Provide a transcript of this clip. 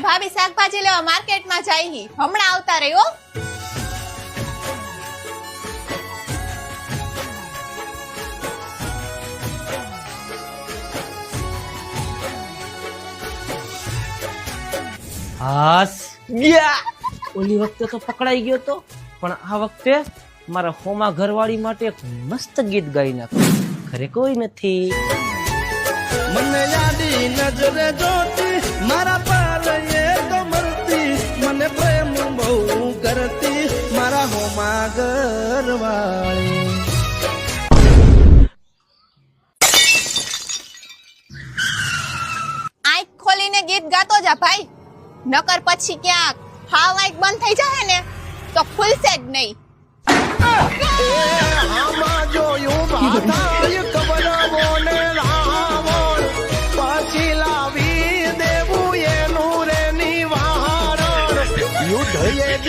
ભાભી શાકભાજી લેવા માર્કેટમાં જાય હી, હમણાં આવતા રહ્યો. હાસ ગયા. ઓલી વખતે તો પકડાઈ ગયો તો, પણ આ વખતે મારા હોમા ઘરવાળી માટે એક મસ્ત ગીત ગાઈ નાખ્યું. ઘરે કોઈ નથી. મને યાદી નજરે જોતી, મારા પાલયે તો મરતી, મને પ્રેમ બહુ કરતી, મારા હોમા ઘરવાળી. આંખ ખોલીને ગીત ગાતો જા ભાઈ, નકર પછી ક્યાંક હાવ આંખ બંધ થઈ જાય ને તો ખુલશે જ નહીં. આમાં જોયું ભાથાય કબરવો ને રાવણ, પાછી લાવી દેવું એનું રે નિવારણ. યુદ્ધ એ જ